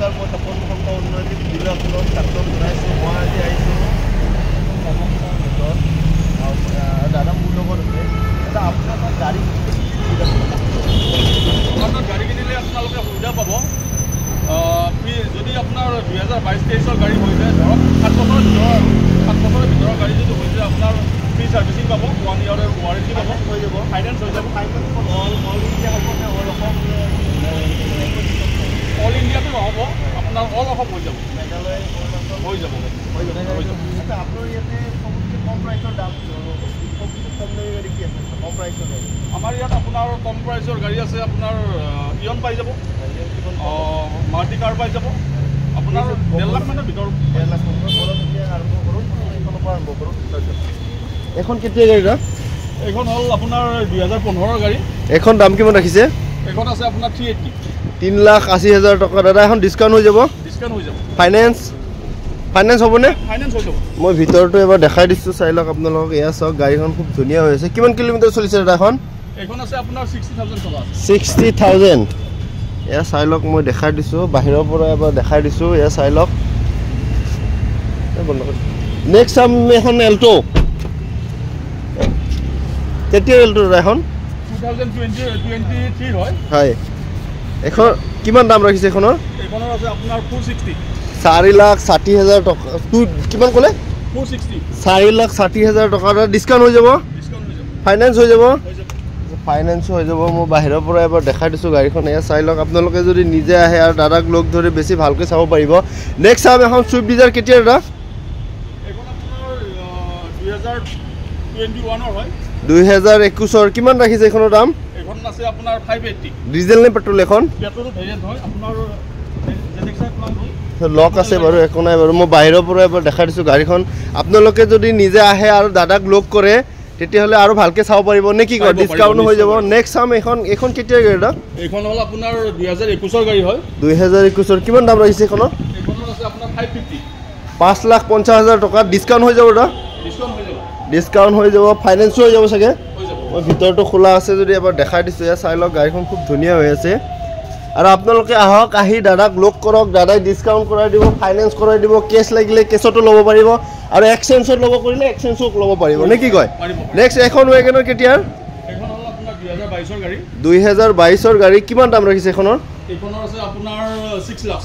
নমস্কাৰ, মই তপন শংকৰ উন্নয়ন জিলাখনত স্বাগতম জনাইছোঁ। মই আজি আহিছোঁ সমগ্ৰৰ ভিতৰত দাদা মোৰ লগত আছে। এটা আপোনাৰ গাড়ী আপোনাৰ গাড়ী কিনিলে আপোনালোকে সুবিধা পাব। যদি আপোনাৰ 2022-23 গাড়ী হৈ যায়, ধৰক 7 বছৰৰ ভিতৰৰ আৰু 7 বছৰৰ ভিতৰৰ গাড়ী যদি হৈ যায়, আপোনাৰ ফ্ৰী ছাৰ্ভিচিং পাব, 1 ইয়াৰৰ ৱাৰেণ্টি পাব, হৈ যাব, ফাইনেন্স হৈ যাব। অল ইণ্ডিয়া হ'ব নে অল অসম? অল ইণ্ডিয়াটো নহ'ব, আপোনাৰ অল অসম হৈ যাব, মেঘালয় হৈ যাব। আপোনাৰ ইয়াতে সবতকৈ কম প্ৰাইচৰ দাম সবতকৈ কম দামী গাড়ী কি আছে? কম প্ৰাইচৰ গাড়ী আমাৰ ইয়াত আপোনাৰ কম প্ৰাইচৰ গাড়ী আছে। আপোনাৰ ইয়ন পাই যাব, মাৰুতি কাৰ পাই যাব, আপোনাৰ 1.5 লাখ মানৰ ভিতৰত। 1.5 লাখ আৰম্ভ কৰোঁ, এইখনৰ পৰা আৰম্ভ কৰোঁ। এখন কেতিয়া গাড়ীটা? এইখন হ'ল আপোনাৰ 2015 গাড়ী। এখন দাম কিমান ৰাখিছে? এইখন আছে আপোনাৰ 380, 3,80,000 টকা। দাদা এখন ডিছকাউণ্ট হৈ যাব? ডিছকাউণ্ট হৈ যাব, ফাইনেন্স হ'বনে? ফাইনেন্স হৈ যাব। মই ভিতৰটো এবাৰ দেখাই দিছোঁ, চাই লওক আপোনালোকক। এয়া চাওক, গাড়ীখন খুব ধুনীয়া হৈ আছে। কিমান কিলোমিটাৰ চলিছে দাদা এখন? এইখন আছে আপোনাৰ 60,000 টকা। 60,000। এয়া চাই লওক, মই দেখাই দিছোঁ বাহিৰৰ পৰা এবাৰ দেখাই দিছোঁ। এয়া চাই লওক। নেক্সট চাম এখন এল্টো। কেতিয়া এল্টো দাদা এখন? 2023 হয়। হয়, এখন কিমান দাম ৰাখিছে এখনৰ? এইখনৰ আছে আপোনাৰ 460, 4,60,000 টকা। কিমান ক'লে? 460, 4,60,000 টকা। ডিছকাউণ্ট হৈ যাব, ডিছকাউণ্ট হৈ যাব, ফাইনেন্স হৈ যাব, হৈ যাব। ফাইনেন্সো হৈ যাব। মই বাহিৰৰ পৰা এবাৰ দেখাই দিছোঁ গাড়ীখন। এয়া চাই লওক, আপোনালোকে যদি নিজে আহে আৰু দাদাক লগ ধৰি বেছি ভালকৈ চাব পাৰিব। নেক্সট চাম এখন চুইফ্ট ডিজাৰ। কেতিয়া দাদা? এইখন আপোনাৰ 2021 হয়। 2021। কিমান ৰাখিছে এইখনৰ দাম? এইখন আছে আপোনাৰ 580। ডিজেল নে পেট্ৰল এখন? পেট্ৰল ভেৰিয়েণ্ট হয়, আপোনাৰ জেনেক্সাৰ প্লান হয়। লক আছে বাৰু, একো নাই বাৰু। মই বাহিৰৰ পৰা এবাৰ দেখাই দিছোঁ গাড়ীখন। আপোনালোকে যদি নিজে আহে আৰু দাদাক লগ কৰে, তেতিয়াহ'লে আৰু ভালকৈ চাব পাৰিব নে কি কয়? ডিছকাউণ্ট হৈ যাব। নেক্সট চাম এইখন কেতিয়া গাড়ী দাদা? এইখন হ'ল আপোনাৰ 2021 গাড়ী হয়। 2021। কিমান দাম ৰাখিছে এইখনৰ? এইখনৰ আছে আপোনাৰ 550, 5,50,000 টকা। ডিছকাউণ্ট হৈ যাব দাদা? ডিছকাউণ্ট হৈ যাব, ডিছকাউণ্ট হৈ যাব, ফাইনেন্সো হৈ যাব চাগে। হৈ যাব। মই ভিতৰটো খোলা আছে যদি এবাৰ দেখাই দিছোঁ। এয়া চাই লওক, গাড়ীখন খুব ধুনীয়া হৈ আছে। আৰু আপোনালোকে আহক, আহি দাদাক লগ কৰক। দাদাই ডিছকাউণ্ট কৰাই দিব, ফাইনেন্স কৰাই দিব, কেছ লাগিলে কেছতো ল'ব পাৰিব, আৰু এক্সচেঞ্জত ল'ব কৰিলে এক্সচেঞ্জো ল'ব পাৰিব নে কি কয়? নেক্সট এখন ৱেগনৰ কেতিয়াৰ? এইখন হ'ল আপোনাৰ 2022 গাড়ী। 2022 গাড়ী। কিমান দাম ৰাখিছে এইখনৰ? এইখনৰ আছে আপোনাৰ 6 লাখ,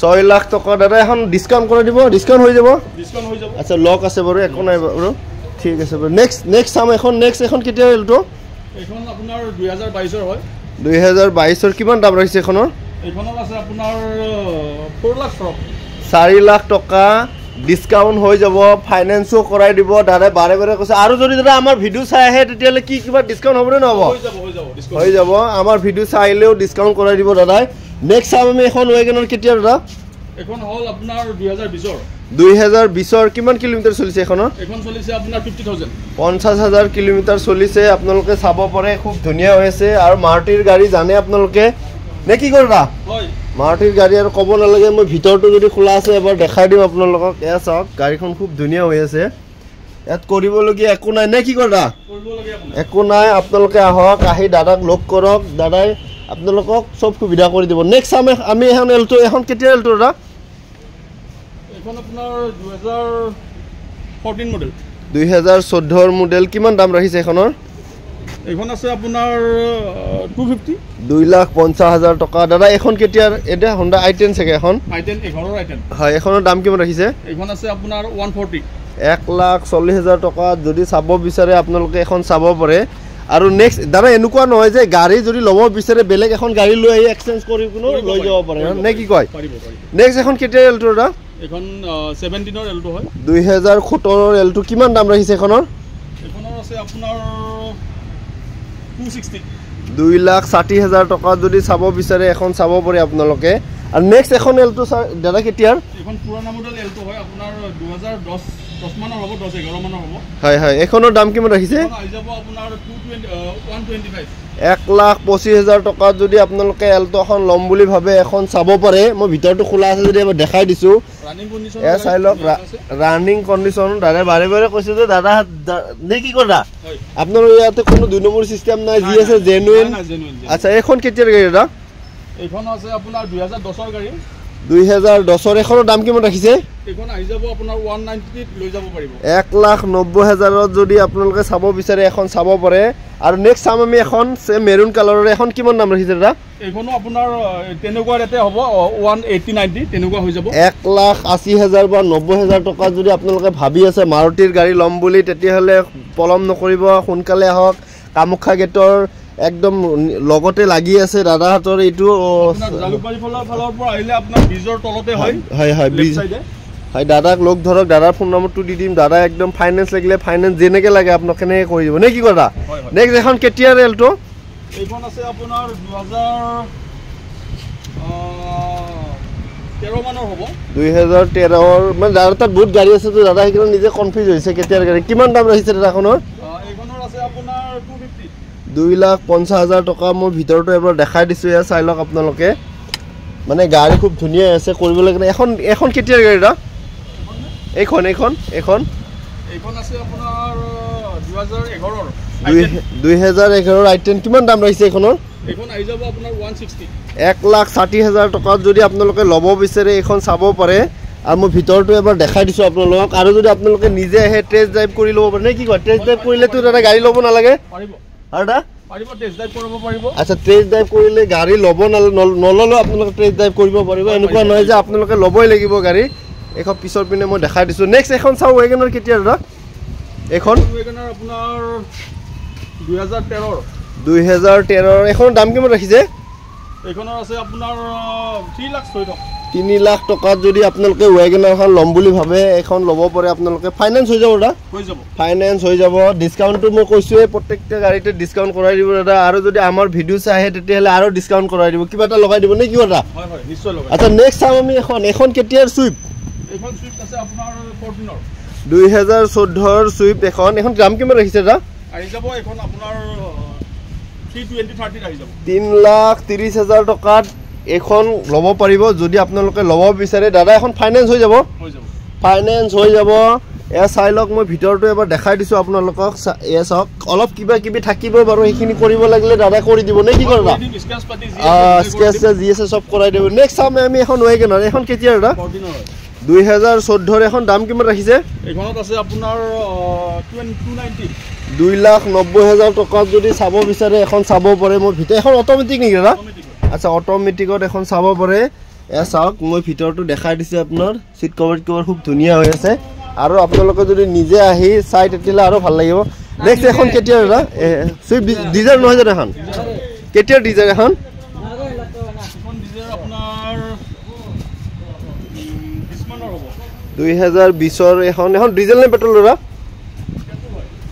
6 লাখ টকা। দাদা এখন ডিছকাউণ্ট কৰাই দিব, ডিছকাউণ্ট হৈ যাব। ডিছকাউণ্ট হৈ যাব। আচ্ছা, লক আছে বাৰু, একো নাই বাৰু, ঠিক আছে বাৰু। নেক্সট চাম এখন। নেক্সট এখন কেতিয়া এল্টো? এইখন আপোনাৰ 2022 হয়। 2022। কিমান দাম ৰাখিছে এইখনৰ? এইখনৰ আছে আপোনাৰ 4 লাখ ফৰক, 4 লাখ টকা। ডিছকাউণ্ট হৈ যাব, ফাইনেন্সো কৰাই দিব। দাদাই বাৰে বাৰে কৈছে। আৰু যদি দাদা আমাৰ ভিডিঅ' চাই আহে, তেতিয়াহ'লে কি কিবা ডিছকাউণ্ট হ'বনে নহ'ব? হৈ যাব, হৈ যাব, ডিছকাউণ্ট হৈ যাব। আমাৰ ভিডিঅ' চাই আহিলেও ডিছকাউণ্ট কৰাই দিব দাদাই। নেক্সট চাম আমি এখন ৱেগনৰ। কেতিয়া দাদা? এইখন হ'ল আপোনাৰ 2020। 2020। কিমান কিলোমিটাৰ চলিছে এখনৰ? এইখন চলিছে আপোনাৰ 50,000, 50,000 কিলোমিটাৰ চলিছে। আপোনালোকে চাব পাৰে, খুব ধুনীয়া হৈ আছে। আৰু মাৰুতিৰ গাড়ী জানে আপোনালোকে নে কি কৰে দাদা? হয়। মাৰুতিৰ গাড়ী আৰু ক'ব নালাগে। মই ভিতৰটো যদি খোলা আছে এবাৰ দেখাই দিম আপোনালোকক। এয়া চাওক, গাড়ীখন খুব ধুনীয়া হৈ আছে। ইয়াত কৰিবলগীয়া একো নাই নে কি কৰে দাদা? কৰিবলগীয়া আপোনাৰ একো নাই। আপোনালোকে আহক, আহি দাদাক লগ কৰক। দাদাই আপোনালোকক চব সুবিধা কৰি দিব। নেক্সট আমি এখন এল্টো। এখন কেতিয়া এল্টো দাদা? এইখন আপোনাৰ 2014 মডেল। 2014 মডেল। কিমান দাম ৰাখিছে এইখনৰ? এইখন আছে আপোনাৰ 250, 2,50,000 টকা। দাদা এখন কেতিয়াৰ? এতিয়া হণ্ডা i10 চাগে এখন? i10, 11 i10 হয়। এখনৰ দাম কিমান ৰাখিছে? এইখন আছে আপোনাৰ 140, 1,40,000 টকা। যদি চাব বিচাৰে আপোনালোকে এখন চাব পাৰে। আৰু নেক্সট দাদা এনেকুৱা নহয় যে গাড়ী যদি ল'ব বিচাৰে বেলেগ এখন গাড়ী লৈ আহি এক্সচেঞ্জ কৰি কিনে লৈ যাব পাৰে নে কি কয়? নেক্সট এখন কেতিয়া এল্টো দাদা? এইখন 17ৰ এল্টো হয়। 2017 এল্টো। কিমান দাম ৰাখিছে এখনৰ? এইখনৰ আছে আপোনাৰ 260, 2,60,000 টকা। যদি চাব বিচাৰে এখন চাব পাৰে আপোনালোকে। আৰু নেক্সট এখন এল্টো দাদা কেতিয়াৰ? এইখন পুৰণা মডেল এল্টো হয়, আপোনাৰ 2010 মানৰ হ'ব, 10-11 মানৰ হ'ব। হয় হয়। এখনৰ দাম কিমান ৰাখিছে? আহি যাব আপোনাৰ 125, 1,25,000 টকাত যদি আপোনালোকে এল্টো এখন ল'ম বুলি ভাবে এখন চাব পাৰে। মই ভিতৰটো খোলা আছে যদি এবাৰ দেখাই দিছোঁ। ৰানিং কণ্ডিশ্যন এয়া চাই লওক, ৰানিং কণ্ডিশ্যন। দাদাই বাৰে বাৰে কৈছে যে দাদা নে কি কৰা আপোনালোকৰ ইয়াতে কোনো 2 নম্বৰ চিষ্টেম নাই, যি আছে জেনুইন। আচ্ছা, এইখন কেতিয়াৰ গাড়ী দাদা? এইখন আছে আপোনাৰ 2010 গাড়ী। 2010 এখনৰ দাম কিমান ৰাখিছে? এইখন আহি যাব আপোনাৰ 190 লৈ যাব পাৰিব। 1,90,000 যদি আপোনালোকে চাব বিচাৰে এখন চাব পাৰে। আৰু নেক্সট চাম আমি এখন মেৰুন কালাৰৰ এখন কিমান দাম ৰাখিছে দাদা? এইখনো আপোনাৰ তেনেকুৱা ৰেটে হ'ব 180-90 তেনেকুৱা হৈ যাব। 1,80,000 বা 90,000 টকা যদি আপোনালোকে ভাবি আছে মাৰুতিৰ গাড়ী ল'ম বুলি তেতিয়াহ'লে পলম নকৰিব, সোনকালে আহক। কামাখ্যা গেটৰ একদম লগতে লাগি আছে দাদাহঁতৰ এইটো জালুকবাৰী ফালৰ পৰা আহিলে আপোনাৰ ব্ৰিজৰ তলতে হয়। হয় হয় ব্ৰিজ হয়। দাদাক লগ ধৰক, দাদাৰ ফোন নম্বৰটো দি দিম। দাদা একদম ফাইনেন্স লাগিলে ফাইনেন্স যেনেকৈ লাগে আপোনাক সেনেকৈ কৰি দিব নে কি কথা? নেক্সট এখন কেটিয়াৰ এল্টো এইখন আছে আপোনাৰ 2013 মানৰ হ'ব। 2013 মানে দাদাৰ তাত বহুত গাড়ী আছে তো দাদা সেইকাৰণে নিজে কনফিউজ হৈছে কেটিয়াৰ গাড়ী। কিমান দাম ৰাখিছে দাদাখনৰ? এইখনৰ আছে আপোনাৰ 2,50,000 টকা। মই ভিতৰটো এবাৰ দেখাই দিছোঁ, এয়া চাই লওক আপোনালোকে। মানে গাড়ী খুব ধুনীয়া আছে কৰিবলৈ কাৰণে। এখন কেটিয়াৰ গাড়ী দা? এইখন আছে আপোনাৰ 2011 2011 i10 কিমান দাম ৰাখিছে এইখনৰ? এইখন আহি যাব আপোনাৰ 160। 1,60,000 টকাত যদি আপোনালোকে ল'ব বিচাৰে এইখন চাব পাৰে। আৰু মই ভিতৰটো এবাৰ দেখাই দিছোঁ আপোনালোকক। আৰু যদি আপোনালোকে নিজে আহে টেষ্ট ড্ৰাইভ কৰি ল'ব পাৰে নে কি কয়? টেষ্ট ড্ৰাইভ কৰিলেতো দাদা গাড়ী ল'ব নালাগে পাৰিব আৰু দা? পাৰিব, টেষ্ট ড্ৰাইভ কৰিব পাৰিব। আচ্ছা, টেষ্ট ড্ৰাইভ কৰিলে গাড়ী ল'ব নল'লেও আপোনালোকে টেষ্ট ড্ৰাইভ কৰিব পাৰিব। এনেকুৱা নহয় যে আপোনালোকে ল'বই লাগিব গাড়ী। এখন পিছৰ পিনে মই দেখাই দিছোঁ। নেক্সট এখন চাওঁ ৱেগনাৰ কেতিয়া দাদা? এইখন ৱেগনাৰ আপোনাৰ 2013 এখনৰ দাম কিমান ৰাখিছে? এইখনৰ আছে আপোনাৰ 3 লাখ 6 টকা। 3 লাখ টকাত যদি আপোনালোকে ৱেগনাৰখন ল'ম বুলি ভাবে এখন ল'ব পাৰে আপোনালোকে। ফাইনেন্স হৈ যাব দাদা? হৈ যাব, ফাইনেন্স হৈ যাব। ডিছকাউণ্টটো মই কৈছোঁৱেই, প্ৰত্যেকটা গাড়ীতে ডিছকাউণ্ট কৰাই দিব দাদা। আৰু যদি আমাৰ ভিডিঅ' চাই আহে তেতিয়াহ'লে আৰু ডিছকাউণ্ট কৰাই দিব, কিবা এটা লগাই দিব নে কি কথা? হয় হয় নিশ্চয় লগাই। আচ্ছা, নেক্সট চাম আমি এখন কেতিয়াৰ চুইফ্ট। এইখন চুইফ্ট আছে আপোনাৰ 14 2014 চুইফ্ট এখন দাম কিমান ৰাখিছে দাদা? আহি যাব এইখন আপোনাৰ 320-30 আহি যাব। 3,30,000 টকাত এখন ল'ব পাৰিব যদি আপোনালোকে ল'ব বিচাৰে। দাদা এখন ফাইনেন্স হৈ যাব? ফাইনেন্স হৈ যাব। এয়া চাই লওক, মই ভিতৰটো এবাৰ দেখাই দিছোঁ আপোনালোকক। এয়া চাওক, অলপ কিবা কিবি থাকিব বাৰু, সেইখিনি কৰিব লাগিলে দাদা কৰি দিব নে কি কৰা? স্কেচ যি আছে চব কৰাই দিব। নেক্সট চাম আমি এখন ৱেগনাৰ। এখন কেতিয়া দাদা? 2014 এখন দাম কিমান ৰাখিছে? এইখনত আছে আপোনাৰ 290। 2,90,000 টকাত যদি চাব বিচাৰে এখন চাব পাৰে। মই ভিতৰত এখন অট'মেটিক নেকি দাদা? আচ্ছা, অট'মেটিকত এখন চাব পাৰে। এয়া চাওক, মই ভিতৰটো দেখাই দিছোঁ আপোনাৰ। চিট কভাৰ খুব ধুনীয়া হৈ আছে। আৰু আপোনালোকে যদি নিজে আহি চাই তেতিয়াহ'লে আৰু ভাল লাগিব। নেক্সট এখন কেতিয়া দাদা? চুইফ্ট ডিজাৰ নহয় জানো এখন? কেতিয়াৰ ডিজাৰ এখন? 2020 এখন ডিজেল নে পেট্ৰল দাদা?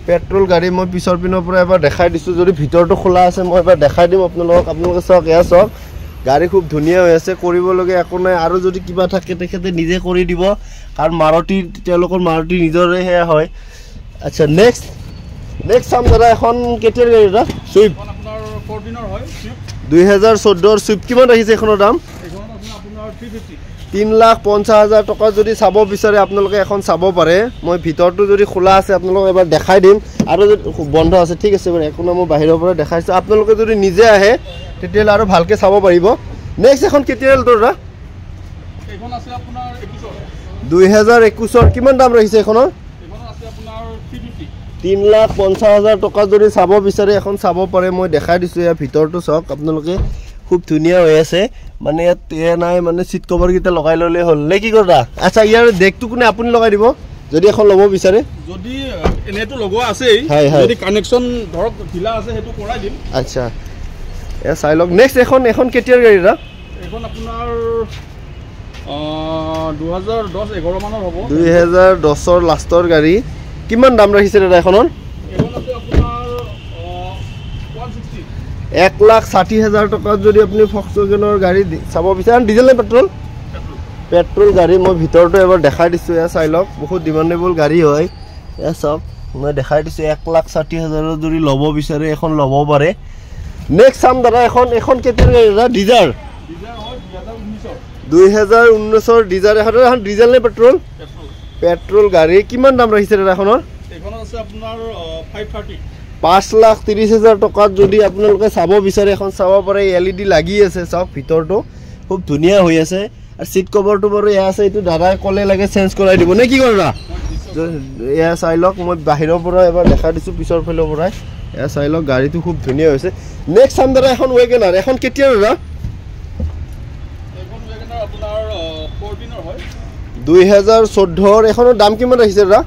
পেট্ৰল গাড়ী। মই পিছৰ পিনৰ পৰা এবাৰ দেখাই দিছোঁ। যদি ভিতৰটো খোলা আছে মই এবাৰ দেখাই দিম আপোনালোকক। আপোনালোকে চাওক, এয়া চাওক, গাড়ী খুব ধুনীয়া হৈ আছে, কৰিবলগীয়া একো নাই। আৰু যদি কিবা থাকে তেখেতে নিজে কৰি দিব, কাৰণ তেওঁলোকৰ মাৰুতি নিজৰে সেয়া হয়। আচ্ছা, নেক্সট চাম দাদা এখন কেতিয়াৰ গাড়ী দাদা? চুইফ্ট 2014 চুইফ্ট কিমান ৰাখিছে এইখনৰ দাম? 3,50,000 টকা যদি চাব বিচাৰে আপোনালোকে এখন চাব পাৰে। মই ভিতৰটো যদি খোলা আছে আপোনালোকক এবাৰ দেখাই দিম, আৰু যদি বন্ধ আছে ঠিক আছে বাৰু, একো নাই, মই বাহিৰৰ পৰা দেখাইছোঁ। আপোনালোকে যদি নিজে আহে তেতিয়াহ'লে আৰু ভালকৈ চাব পাৰিব। নেক্সট এখন কেতিয়া দাদা? 2021 কিমান দাম ৰাখিছে এইখনৰ? 3,50,000 টকা যদি চাব বিচাৰে এখন চাব পাৰে। মই দেখাই দিছোঁ, ইয়াৰ ভিতৰটো চাওক আপোনালোকে, খুব ধুনীয়া হৈ আছে। মানে ইয়াত নাই, মানে চিট কভাৰকেইটা লগাই ল'লে হ'ল নে কি কথা? আচ্ছা, ইয়াৰ ডেকটো কোনে আপুনি লগাই দিব যদি এখন ল'ব বিচাৰে? যদি এনেটো লগোৱা আছেই, যদি কানেকশ্যন ধৰক ঢিলা আছে সেইটো কৰাই দিম। আচ্ছা, এয়া চাই লওক। নেক্সট এখন কেতিয়াৰ গাড়ী দাদা? এখন আপোনাৰ 2010-11 মানৰ হ'ব। 2010 লাষ্টৰ গাড়ী। কিমান দাম ৰাখিছে দাদা এখনৰ? 1,60,000 টকাত যদি আপুনি ফক্সৱাগেনৰ গাড়ী চাব বিচাৰে। ডিজেল নে পেট্ৰল? পেট্ৰল গাড়ী। মই ভিতৰটো এবাৰ দেখাই দিছোঁ, এয়া চাই লওক, বহুত ডিমাণ্ডেবল গাড়ী হয়। এয়া চাওক, মই দেখাই দিছোঁ। 1,60,000 যদি ল'ব বিচাৰে এখন ল'ব পাৰে। নেক্সট চাম দাদা এখন কেতিয়াৰ গাড়ী দাদা? Dzire 2019 Dzire. এখন ডিজেল নে পেট্ৰল? পেট্ৰল গাড়ী। কিমান দাম ৰাখিছে দাদা এখনৰ? 5,30,000 টকাত যদি আপোনালোকে চাব বিচাৰে এখন চাব পাৰে। LED লাগি আছে, চাওক ভিতৰটো খুব ধুনীয়া হৈ আছে। আৰু সিট কভাৰটো বাৰু এয়া আছে এইটো দাদাই ক'লে লাগে চেঞ্জ কৰাই দিব নে কি কৰা এয়া চাই লওক মই বাহিৰৰ পৰা এবাৰ দেখাই দিছোঁ পিছৰ ফালৰ পৰাই এয়া চাই লওক গাড়ীটো খুব ধুনীয়া হৈছে নেক্সট চাম দাদা এখন ৱেগনাৰ এখন কেতিয়া দাদা 2014 এখনৰ দাম কিমান ৰাখিছে দাদা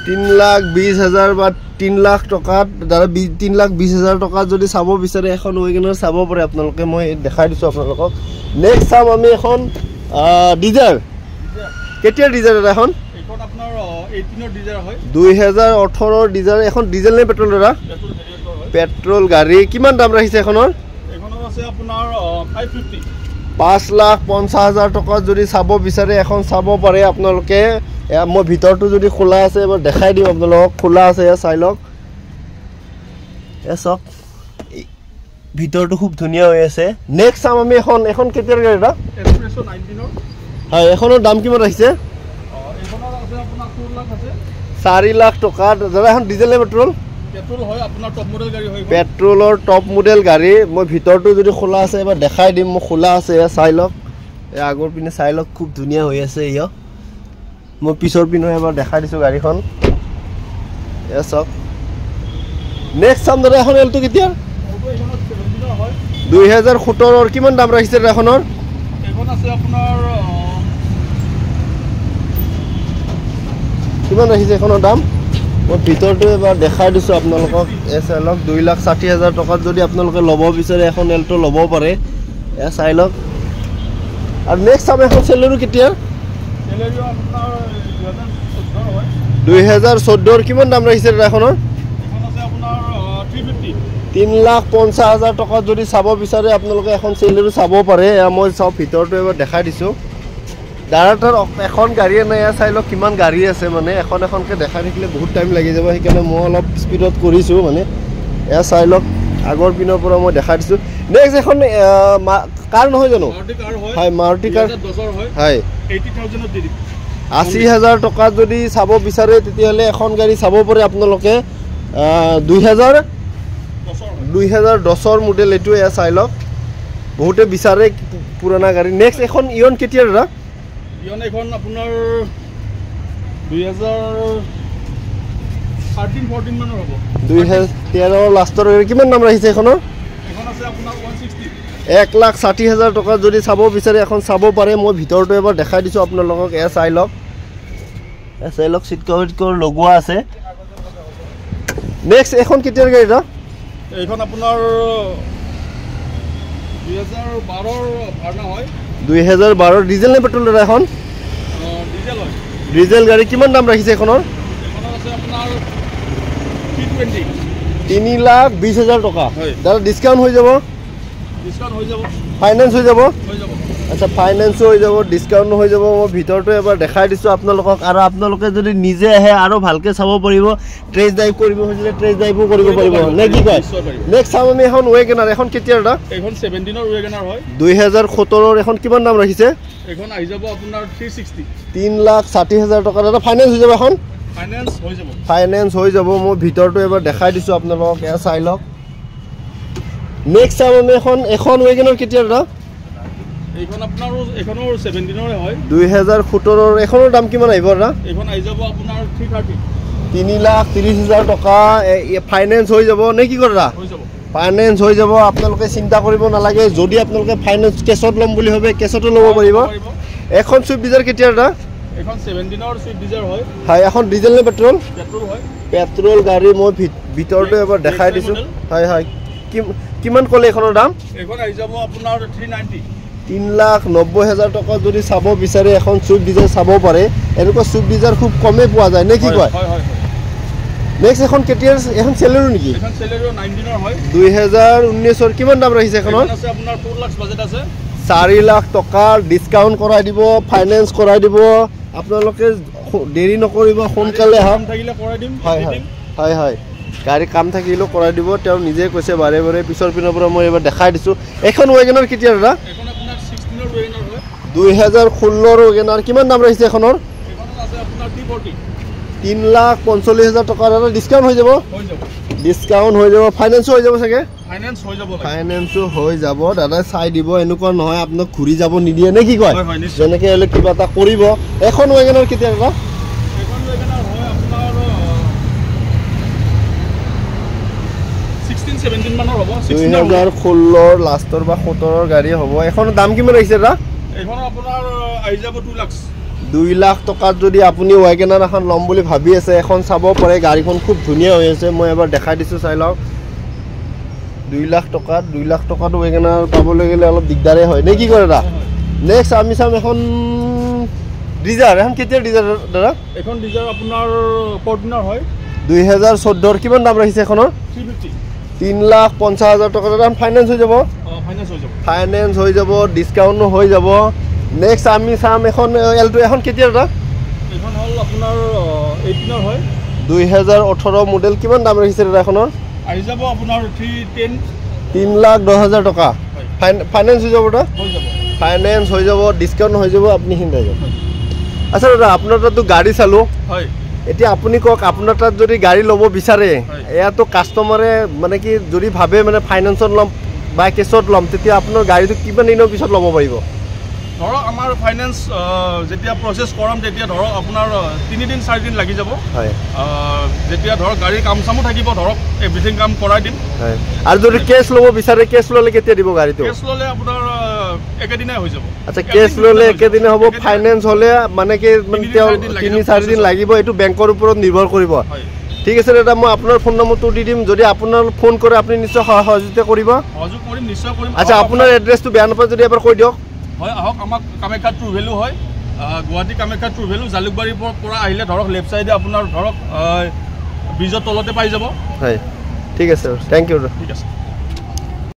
3,20,000 বা 3 লাখ টকাত দাদা 3,20,000 টকাত যদি চাব বিচাৰে এখন ৱেগনাৰ চাব পাৰে আপোনালোকে মই দেখাই দিছোঁ আপোনালোকক নেক্সট চাম আমি এখন ডিজাৰ কেতিয়া ডিজাৰ দাদা এখন 2018 ডিজাৰ এখন ডিজেল নে পেট্ৰল দাদা পেট্ৰল গাড়ী কিমান দাম ৰাখিছে এখনৰ 5,50,000 টকাত যদি চাব বিচাৰে এখন চাব পাৰে আপোনালোকে মই ভিতৰটো যদি খোলা আছে এবাৰ দেখাই দিম আপোনালোকক খোলা আছে চাই লওক চাওক ভিতৰটো খুব ধুনীয়া হৈ আছে নেক্সট চাম আমি এখন কেতিয়াৰ গাড়ী দাদা হয় এখনৰ দাম কিমান ৰাখিছে 4 লাখ টকা দাদা এখন ডিজেল নে পেট্ৰল পেট্ৰলৰ টপ মডেল গাড়ী মই ভিতৰটো যদি খোলা আছে এবাৰ দেখাই দিম মই খোলা আছে চাই লওক আগৰ পিনে চাই লওক খুব ধুনীয়া হৈ আছে মই পিছৰ পিনে এবাৰ দেখাই দিছোঁ গাড়ীখন চাওক নেক্সট চাম দাদা এখন এলটো কেতিয়া 2017 কিমান দাম ৰাখিছে এখনৰ কিমান ৰাখিছে এখনৰ দাম মই ভিতৰটো এবাৰ দেখাই দিছোঁ আপোনালোকক চাই লওক 2,60,000 টকাত যদি আপোনালোকে ল'ব বিচাৰে এখন এলটো ল'ব পাৰে চাই লওক আৰু নেক্সট চাম এখন চেলেৰো কেতিয়া 2014 কিমান দাম ৰাখিছে এখনৰ 3,50,000 টকাত যদি চাব বিচাৰে আপোনালোকে এখন চেলেৰো চাব পাৰে মই চাওঁ ভিতৰটো এবাৰ দেখাই দিছোঁ দাদাৰ এখন গাড়ীয়ে নাই চাই লওক কিমান গাড়ী আছে মানে এখনকৈ দেখাই থাকিলে বহুত টাইম লাগি যাব সেইকাৰণে মই অলপ স্পীডত কৰিছোঁ মানে এয়া চাই লওক আগৰ পিনৰ পৰা মই দেখাই দিছোঁ নেক্সট এখন কাৰ নহয় জানো হয় মাৰুতি কাৰ হয় 80,000 টকাত যদি চাব বিচাৰে তেতিয়াহ'লে এখন গাড়ী চাব পাৰে আপোনালোকে 2010 মডেল এইটো এয়া চাই লওক বহুতে বিচাৰে পুৰণা গাড়ী নেক্সট এখন ইয়ন কেতিয়া দাদা এখন আপোনাৰ 2013-14 মানৰ হ'ব 2013 লাষ্টৰ কিমান দাম ৰাখিছে এখনৰ এখন আছে আপোনাৰ 1,60,000 টকাত যদি চাব বিচাৰে এখন চাব পাৰে মই ভিতৰটো এবাৰ দেখাই দিছোঁ আপোনালোকক চাই লওক চিট কভাৰ লগোৱা আছে নেক্সট এখন কেতিয়াৰ গাড়ী দাদা এইখন আপোনাৰ 2012 ভাৰ্না হয় 2012 ডিজেল নে পেট্ৰল দাদা এখন ডিজেল গাড়ী কিমান দাম ৰাখিছে এখনৰ 3,20,000 টকা দাদা ডিছকাউণ্ট হৈ যাব ফাইনেন্স হৈ যাব আচ্ছা ফাইনেন্সো হৈ যাব ডিছকাউণ্টো হৈ যাব মই ভিতৰটো এবাৰ দেখাই দিছোঁ আপোনালোকক আৰু আপোনালোকে যদি নিজে আহে আৰু ভালকৈ চাব পাৰিব টেষ্ট ড্ৰাইভ কৰিব খুজিলে টেষ্ট ড্ৰাইভো কৰিব পাৰিব নে কি কয় নেক্সট চাম আমি এখন ৱেগনাৰ এখন কেতিয়া দাদা এখন 17 ৱেগনাৰ হয় 2017 এখন কিমান দাম ৰাখিছে এখন আহি যাব আপোনাৰ 3,60,000 টকা দাদা ফাইনেন্স হৈ যাব এখন ফাইনেন্স হৈ যাব মই ভিতৰটো এবাৰ দেখাই দিছোঁ আপোনালোকক এয়া চাই লওক নেক্সট চাম আমি এখন ৱেগনাৰ কেতিয়া দাদা এইখন আপোনাৰ এখনৰ 17 হয় 2017 এখনৰ দাম কিমান আহিব দাদা এইখন আহি যাব আপোনাৰ 3,30,000 টকা ফাইনেন্স হৈ যাব নে কি কৰে দাদা ফাইনেন্স হৈ যাব আপোনালোকে চিন্তা কৰিব নালাগে যদি আপোনালোকে ফাইনেন্স কেছত ল'ম বুলি ভাবে কেছতো ল'ব পাৰিব এখন চুইফ্ট ডিজাৰ কেতিয়া দাদা এখন 17 চুইফ্ট ডিজাৰ হয় হয় এখন ডিজেল নে পেট্ৰল হয় পেট্ৰল গাড়ী মই ভিতৰটো এবাৰ দেখাই দিছোঁ হয় কিমান ক'লে এখনৰ দাম এখন আহি যাব আপোনাৰ 3,90,000 টকা যদি চাব বিচাৰে এখন চুইফ্ট ডিজাৰ চাব পাৰে এনেকুৱা চুইফ্ট ডিজাৰ খুব কমেই পোৱা যায় নে কি কয় নেক্সট এখন কেতিয়াৰ এখন চেলেৰো নেকি এখন চেলেৰো 19 হয় 2019 কিমান দাম ৰাখিছে এখনৰ আছে আপোনাৰ 4 লাখ বাজেট আছে 4 লাখ টকা ডিছকাউণ্ট কৰাই দিব ফাইনেন্স কৰাই দিব আপোনালোকে দেৰি নকৰিব সোনকালে আহক থাকিলে কৰাই দিম হয় গাড়ী কাম থাকিলেও কৰাই দিব তেওঁ নিজে কৈছে বাৰে বাৰে পিছৰ পিনৰ পৰা মই এবাৰ দেখাই দিছোঁ এখন ৱেগনাৰ কেতিয়া দাদা এখন আপোনাৰ 16 ৱেগনাৰ হয় 2016 ৱেগনাৰ কিমান দাম ৰাখিছে এখনৰ এখন আছে আপোনাৰ 3,45,000 টকা দাদা ডিছকাউণ্ট হৈ যাব ডিছকাউণ্ট হৈ যাব ফাইনেন্সো হৈ যাব চাগে ফাইনেন্স হৈ যাব ফাইনেন্সো হৈ যাব দাদাই চাই দিব এনেকুৱা নহয় আপোনাক ঘূৰি যাব নিদিয়ে নে কি কয় যেনেকৈ হ'লে কিবা এটা কৰিব এখন ৱেগনাৰ কেতিয়া দাদা এখন ৱেগনাৰ হয় আপোনাৰ 16-17 মানৰ হ'ব 2016 লাষ্টৰ বা 17 গাড়ী হ'ব এখনৰ দাম কিমান আহিছে দাদা এইখন আপোনাৰ আহি যাব 2 লাখ 2 লাখ টকাত যদি আপুনি ৱেগনাৰ এখন ল'ম বুলি ভাবি আছে এখন চাব পাৰে গাড়ীখন খুব ধুনীয়া হৈ আছে মই এবাৰ দেখাই দিছোঁ চাই লওক 2 লাখ টকাত ৱেগনাৰ পাবলৈ গ'লে অলপ দিগদাৰে হয় নে কি কৰে দাদা নেক্সট আমি চাম এখন ডিজাৰ এখন কেতিয়া ডিজাৰ দাদা এখন ডিজাৰ আপোনাৰ ফৰ্টিনাৰ হয় 2014 কিমান দাম ৰাখিছে এখনৰ 3,50,000 টকা দাম ফাইনেন্স হৈ যাব ফাইনেন্স হৈ যাব ডিছকাউণ্টো হৈ যাব নেক্সট আমি চাম এখন এলটো এখন কেতিয়া দাদা এইখন হ'ল আপোনাৰ 18 হয় 2018 মডেল কিমান দাম ৰাখিছে দাদা এখনৰ আহি যাব আপোনাৰ 3,10,000 টকা ফাইনেন্স হৈ যাব দাদা হৈ যাব ফাইনেন্স হৈ যাব ডিছকাউণ্ট হৈ যাব আপুনি চিন্তা যাব আচ্ছা দাদা আপোনাৰ তাততো গাড়ী চালোঁ হয় এতিয়া আপুনি কওক আপোনাৰ তাত যদি গাড়ী ল'ব বিচাৰে এয়াতো কাষ্টমাৰে মানে কি যদি ভাবে মানে ফাইনেন্সত ল'ম বা কেছত ল'ম তেতিয়া আপোনাৰ গাড়ীটো কিমান দিনৰ পিছত ল'ব পাৰিব ধৰক আমাৰ ফাইনেন্স যেতিয়া প্ৰচেছ কৰাম তেতিয়া ধৰক আপোনাৰ 3 দিন 4 দিন লাগি যাব হয় যেতিয়া ধৰক গাড়ীৰ কাম চামো থাকিব ধৰক এভৰিথিং কাম কৰাই দিম হয় আৰু যদি কেছ ল'ব বিচাৰে কেছ ল'লে কেতিয়া দিব গাড়ীটো কেছ ল'লে আপোনাৰ একেদিনাই হৈ যাব আচ্ছা কেছ ল'লে একেদিনে হ'ব ফাইনেন্স হ'লে মানে কি মানে 3-4 দিন লাগিব এইটো বেংকৰ ওপৰত নিৰ্ভৰ কৰিব ঠিক আছে দাদা মই আপোনাৰ ফোন নম্বৰটো দি দিম যদি আপোনাৰ ফোন কৰে আপুনি নিশ্চয় সহযোগিতা কৰিব সহযোগ কৰিম নিশ্চয় কৰিম আচ্ছা আপোনাৰ এড্ৰেছটো বেয়া নাপায় যদি এবাৰ কৈ দিয়ক হয় আহক আমাক কামাখ্যা ট্ৰু ভেলু হয় গুৱাহাটী কামাখ্যা ট্ৰু ভেলু জালুকবাৰীৰ পৰা আহিলে ধৰক লেফ্ট চাইডে আপোনাৰ ধৰক ব্ৰিজৰ তলতে পাই যাব হয় ঠিক আছে থেংক ইউ ঠিক আছে